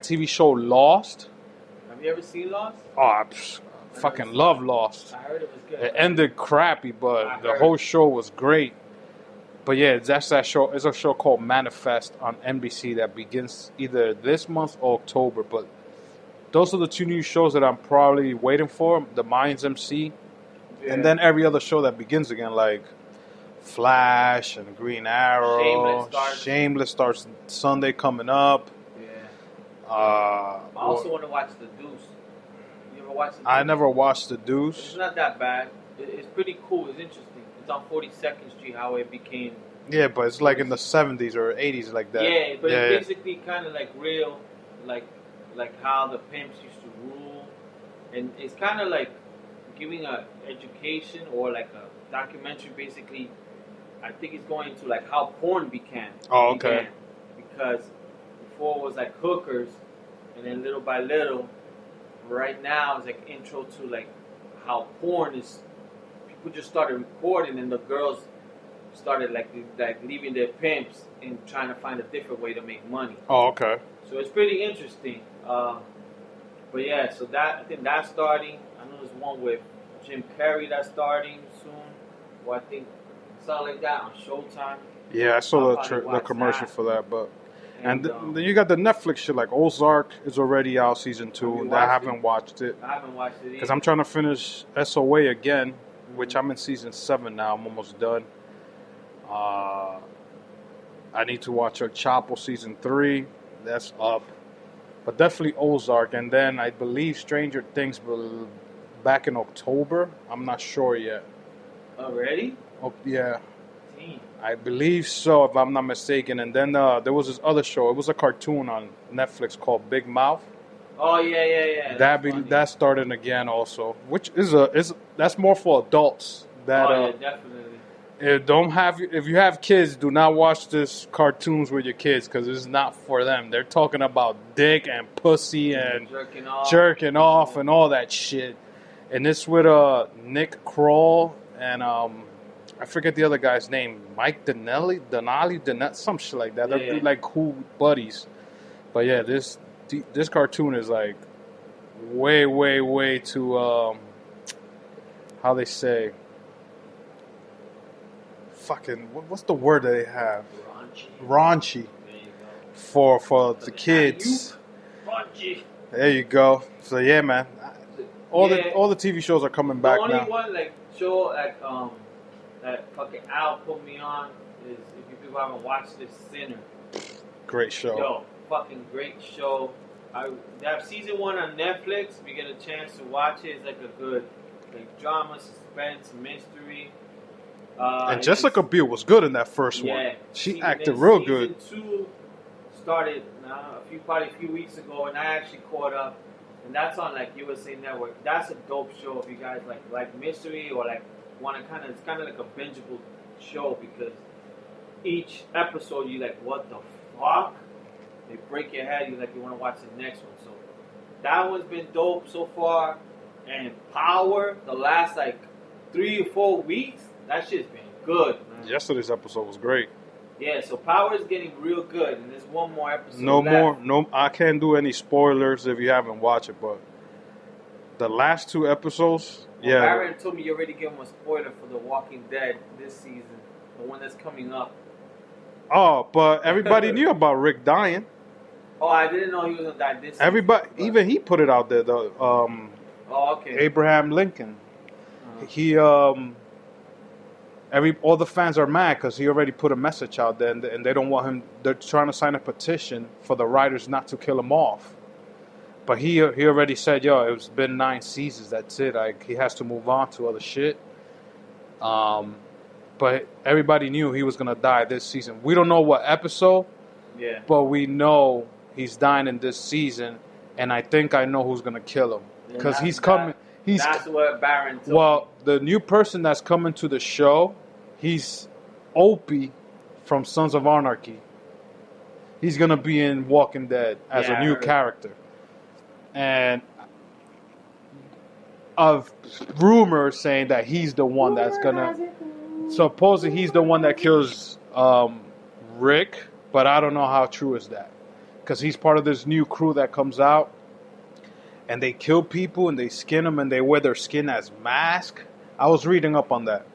TV show Lost. Have you ever seen Lost? Oh, I fucking love Lost. I heard it was good. It ended crappy, but the whole show was great. But yeah, that's that show. It's a show called Manifest on NBC that begins either this month or October. But those are the two new shows that I'm probably waiting for. The Mayans MC. Yeah. And then every other show that begins again, like Flash and Green Arrow. Shameless starts Sunday coming up. Yeah. I also want to watch The Deuce. You ever watch The Deuce? I never watched The Deuce. It's not that bad. It's pretty cool. It's interesting. It's on 42nd Street, how it became. Yeah, but it's like in the 70s or 80s like that. Yeah, but it's basically kind of like real, like how the pimps used to rule. And it's kind of like giving a education or like a documentary basically. I think it's going to like how porn began. Oh, okay. Because before it was like hookers, and then little by little, right now it's like intro to like how porn is. People just started recording, and the girls started like leaving their pimps and trying to find a different way to make money. Oh, okay. So it's pretty interesting. But yeah, so I think that's starting. I know there's one with Jim Carrey that's starting soon. Well, I think something like that on Showtime. Yeah, I saw the commercial for that, but and then you got the Netflix shit like Ozark is already out season 2, and I haven't watched it. I haven't watched it because I'm trying to finish SOA again, which I'm in season 7 now. I'm almost done. I need to watch El Chapo season 3. That's up, but definitely Ozark, and then I believe Stranger Things will back in October. I'm not sure yet. Already? Oh, yeah. I believe so, if I'm not mistaken. And then there was this other show. It was a cartoon on Netflix called Big Mouth. Oh yeah. That started again also, which is that's more for adults. Yeah, definitely. If you have kids, do not watch this cartoons with your kids because it's not for them. They're talking about dick and pussy and jerking off and all that shit. And it's with Nick Kroll and I forget the other guy's name, Mike Denali, some shit like that. They're like cool buddies. But yeah, this cartoon is like way too how they say, fucking what's the word that they have? Raunchy. For the kids. Raunchy. There you go. So yeah, man. All the TV shows are coming back now. The only one like show that fucking Al put me on is, if you people haven't watched this, Sinner. Great show. Yo, fucking great show. They have season 1 on Netflix. If you get a chance to watch it, it's like a good drama, suspense, mystery. And Jessica Biel was good in that first one. She acted real good. Season 2 started probably a few weeks ago, and I actually caught up. And that's on like USA Network. That's a dope show if you guys like mystery or like want to it's kind of like a bingeable show because each episode you like, what the fuck? They break your head. You want to watch the next one. So that one's been dope so far. And Power, the last like 3 or 4 weeks, that shit's been good, man. Yesterday's episode was great. Yeah, so Power is getting real good, and there's one more episode. No, I can't do any spoilers if you haven't watched it, but the last 2 episodes. Well, Barry told me you already gave him a spoiler for The Walking Dead this season, the one that's coming up. Oh, but everybody knew about Rick dying. Oh, I didn't know he was gonna die this season. Everybody, even he put it out there though. Oh, okay. Abraham Lincoln. He all the fans are mad because he already put a message out there, and they don't want him. They're trying to sign a petition for the writers not to kill him off. But he already said, yo, it's been 9 seasons. That's it. Like, he has to move on to other shit. But everybody knew he was gonna die this season. We don't know what episode. Yeah. But we know he's dying in this season, and I think I know who's gonna kill him because he's coming. That's what Baron told me. The new person that's coming to the show, he's Opie from Sons of Anarchy. He's going to be in Walking Dead as a new character. And of rumors saying that he's the one that's going to... Supposedly he's the one that kills Rick, but I don't know how true is that. because he's part of this new crew that comes out, and they kill people and they skin them and they wear their skin as mask. I was reading up on that,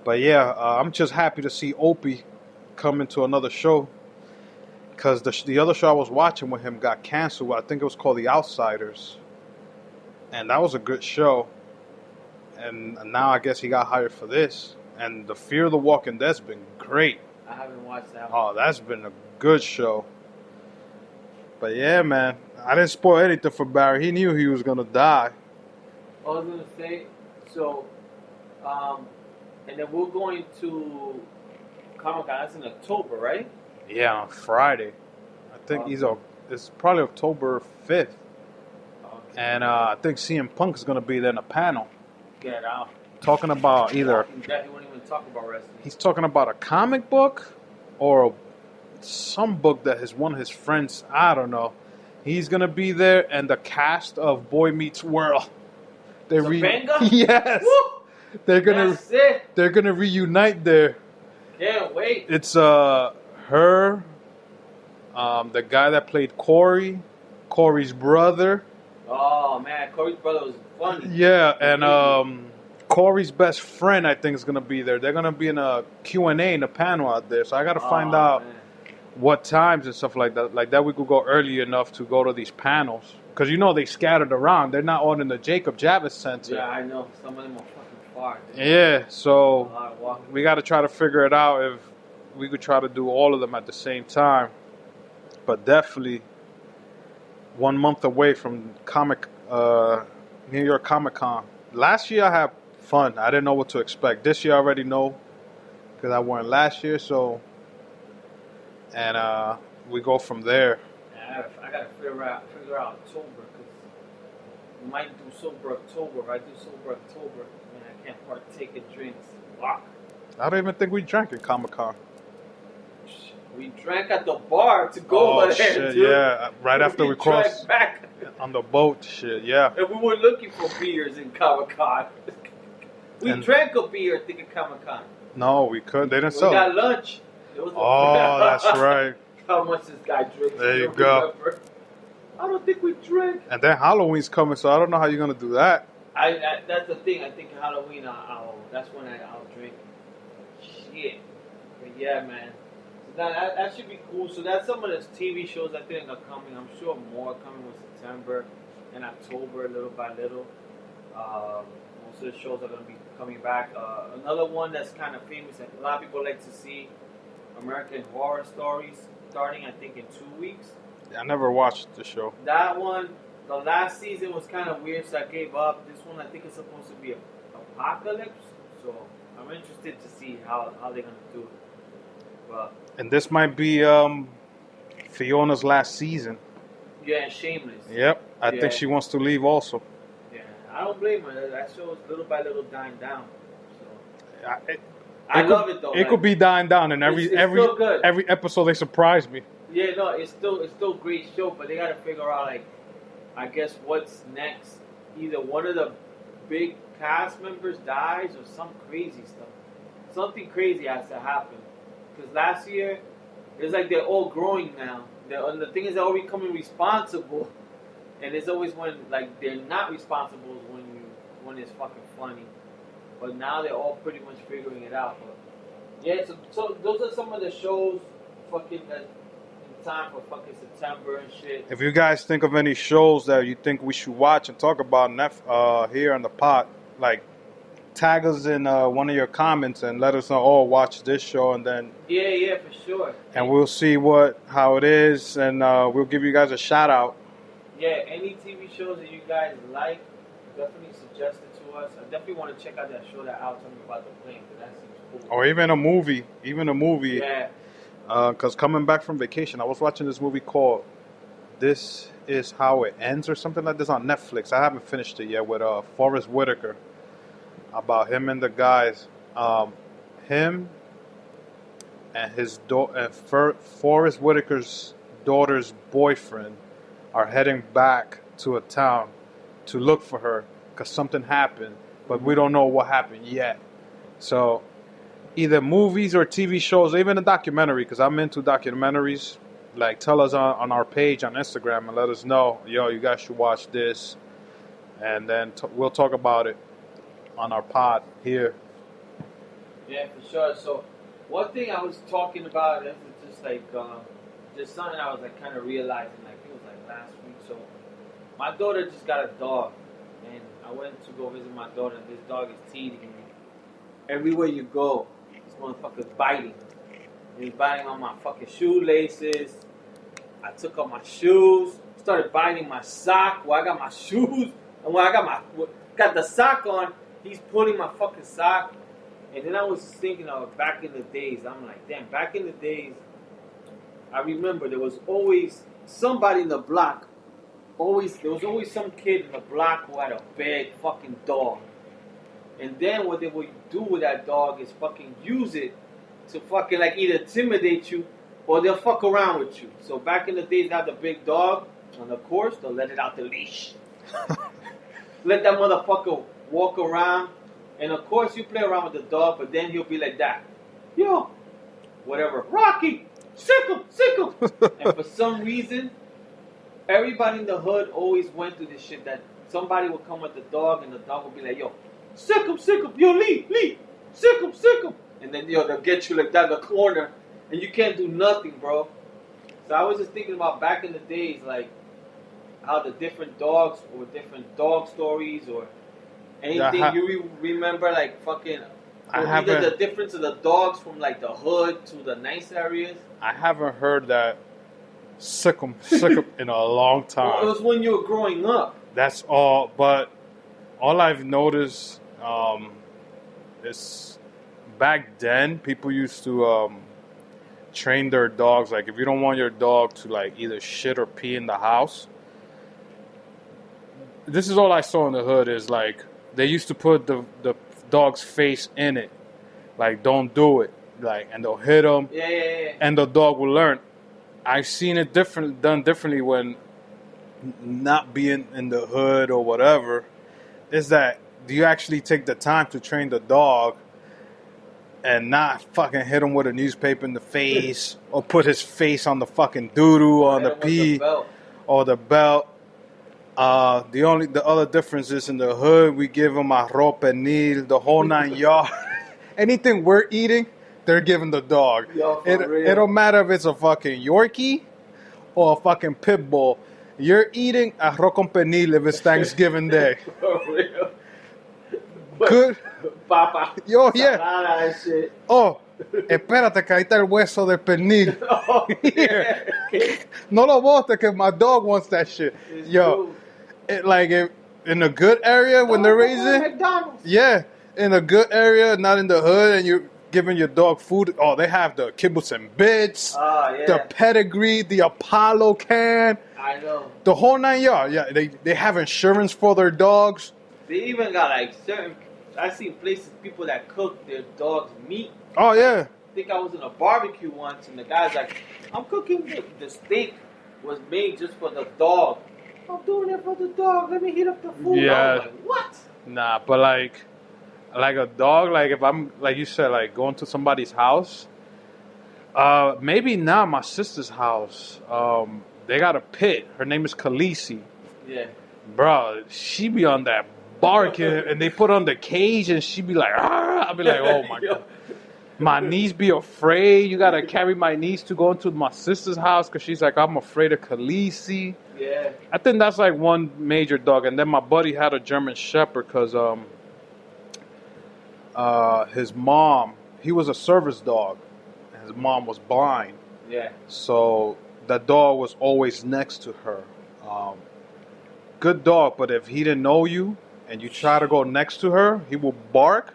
but yeah, I'm just happy to see Opie come into another show, because the other show I was watching with him got canceled. I think it was called The Outsiders, and that was a good show. And now I guess he got hired for this. And the Fear of the Walking Dead's been great. I haven't watched that one. Oh, that's been a good show. But yeah, man, I didn't spoil anything for Barry. He knew he was gonna die. I was gonna say, so, and then we're going to Comic-Con. That's in October, right? Yeah, on Friday. I think it's probably October 5th. Okay. And I think CM Punk is gonna be there in a panel Get out. talking about either He won't even talk about wrestling. he's talking about a comic book or some book that one of his friends, I don't know. He's gonna be there, and the cast of Boy Meets World. Topanga? Yes, Woo! they're gonna That's it. they're gonna reunite there. Can't wait. It's her, the guy that played Corey's brother. Oh man, Corey's brother was funny. Yeah, and Corey's best friend, I think, is gonna be there. They're gonna be in a Q&A in a panel out there. So I gotta find out what times and stuff like that. Like that, we could go early enough to go to these panels, because they scattered around. They're not all in the Jacob Javits Center. Yeah, I know. Some of them are fucking far. Yeah, A so lot of walking. we got to try to figure it out if we could try to do all of them at the same time. But definitely 1 month away from New York Comic Con. Last year I had fun. I didn't know what to expect. This year I already know, because I went last year. So, and we go from there. I gotta figure out October, because we might do sober October. If I do sober October, then I can't partake in drinks. Fuck. I don't even think we drank at Comic Con. We drank at the bar to go over there, shit, dude. yeah. Right after we drank crossed back. on the boat, shit, yeah. And we were looking for beers in Comic Con. We drank a beer at Comic Con. No, we couldn't. They didn't We sell got it. lunch. It was Oh, that's right. How much this guy drinks? There I you don't go. remember. I don't think we drank. And then Halloween's coming, so I don't know how you're gonna do that. I that's the thing. I think Halloween. That's when I'll drink. Shit. But yeah, man. So that should be cool. So that's some of the TV shows I think are coming. I'm sure more are coming with September and October, little by little. Most of the shows are going to be coming back. Another one that's kind of famous that a lot of people like to see, American Horror Stories, starting I think in 2 weeks. I never watched the show. That one, the last season was kind of weird, so I gave up. This one I think is supposed to be apocalypse, so I'm interested to see how they're going to do it. But And this might be Fiona's last season. yeah, and Shameless. Yep. I think she wants to leave also. Yeah, I don't blame her. That show is little by little dying down. So I love it though. It could be dying down, and It's still good. every episode they surprise me. Yeah, no, it's still a great show, but they gotta figure out I guess what's next. Either one of the big cast members dies or some crazy stuff. Something crazy has to happen. Because last year, it's like they're all growing now. And the thing is, they're all becoming responsible. And it's always when they're not responsible is when it's fucking funny. But now they're all pretty much figuring it out. But yeah, so those are some of the shows fucking that in time for fucking September and shit. If you guys think of any shows that you think we should watch and talk about here on the pod, tag us in one of your comments and let us know, watch this show, and then Yeah, for sure. and we'll see how it is, and we'll give you guys a shout out. Yeah, any TV shows that you guys like, definitely suggest it to us. I definitely want to check out that show that Al told me about the plane, because that seems cool. Or even a movie. Yeah. Because coming back from vacation, I was watching this movie called This Is How It Ends or something like this on Netflix. I haven't finished it yet, with Forrest Whitaker. About him and the guys. Him and his Forrest Whitaker's daughter's boyfriend are heading back to a town to look for her because something happened, but we don't know what happened yet. So either movies or TV shows, even a documentary, because I'm into documentaries. like tell us on our page on Instagram and let us know, yo, you guys should watch this, and then we'll talk about it on our pod here. Yeah, for sure. So one thing I was talking about is just like just something I was like kind of realizing, like it was like last week. So my daughter just got a dog, and I went to go visit my daughter, and this dog is teething me. Everywhere you go, this motherfucker's biting. He's biting on my fucking shoelaces. I took off my shoes, started biting my sock where I got my shoes, and when I got the sock on, he's pulling my fucking sock. And then I was thinking of back in the days. I'm like, damn, back in the days, I remember there was always somebody in the block. There was always some kid in the block who had a big fucking dog. And then what they would do with that dog is fucking use it to fucking like either intimidate you or they'll fuck around with you. So back in the days, they had the big dog on the course, they'll let it out the leash. Let that motherfucker walk around. And of course, you play around with the dog, but then he'll be like that. Yo, whatever. Rocky, sick him. And for some reason, everybody in the hood always went through this shit that somebody would come with the dog and the dog would be like, yo, sick him. Yo, leave. Sick him. And then, yo, they'll get you like that in the corner and you can't do nothing, bro. So I was just thinking about back in the days, like how the different dogs or different dog stories or anything you remember, like fucking, either the difference of the dogs from like the hood to the nice areas? I haven't heard that sick 'em in a long time. Well, it was when you were growing up. That's all, but all I've noticed is back then people used to train their dogs. Like if you don't want your dog to like either shit or pee in the house, this is all I saw in the hood is like, they used to put the dog's face in it, like don't do it, like, and they'll hit him, and the dog will learn. I've seen it done differently when not being in the hood or whatever. Is that do you actually take the time to train the dog and not fucking hit him with a newspaper in the face or put his face on the fucking doo-doo on the pee or the belt? The other difference is in the hood, we give them arroz pernil, the whole 9 yards. Anything we're eating, they're giving the dog. Yo, it don't matter if it's a fucking Yorkie or a fucking pit bull. You're eating arroz con pernil if it's Thanksgiving Day. For real. Good. Papa. Yo, yeah. That shit. Oh, espérate que ahí está el hueso de pernil. Oh, yeah. No lo bote, que my dog wants that shit. It's Yo. In a good area when they're raising, McDonald's. Yeah, in a good area, not in the hood, and you're giving your dog food. Oh, they have the kibbles and bits, the pedigree, the Apollo can. I know. The whole 9 yards. Yeah, they have insurance for their dogs. They even got like certain. I seen places people that cook their dogs' meat. Oh yeah. I think I was in a barbecue once, and the guy's like, "I'm cooking the steak was made just for the dog." I'm doing it for the dog. Let me heat up the food. Yeah. I was like, what? Nah, but like a dog, like if I'm, like you said, like going to somebody's house, maybe not my sister's house. They got a pit. Her name is Khaleesi. Yeah. Bro, she be on that barking, and they put on the cage, and she be like, I'll be like, oh my God. My niece be afraid. You gotta carry my niece to go into my sister's house because she's like, I'm afraid of Khaleesi. Yeah. I think that's like one major dog. And then my buddy had a German Shepherd because his mom, he was a service dog. And his mom was blind. Yeah. So the dog was always next to her. Good dog, but if he didn't know you and you try to go next to her, he will bark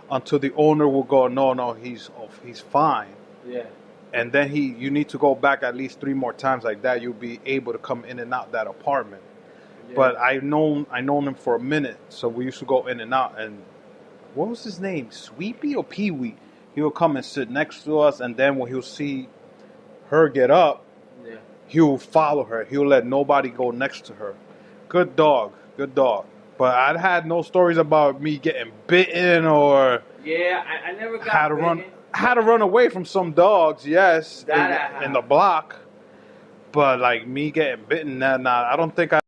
until the owner will go, no, he's fine. Yeah. And then you need to go back at least 3 more times like that. You'll be able to come in and out that apartment. Yeah. But I known him for a minute, so we used to go in and out. And what was his name? Sweepy or Pee Wee? He would come and sit next to us, and then when he'll see her get up, he'll follow her. He'll let nobody go next to her. Good dog. But I had no stories about me getting bitten or I never got bitten. Had to run away from some dogs, yes, in the block. But like me getting bitten, nah, I don't think I.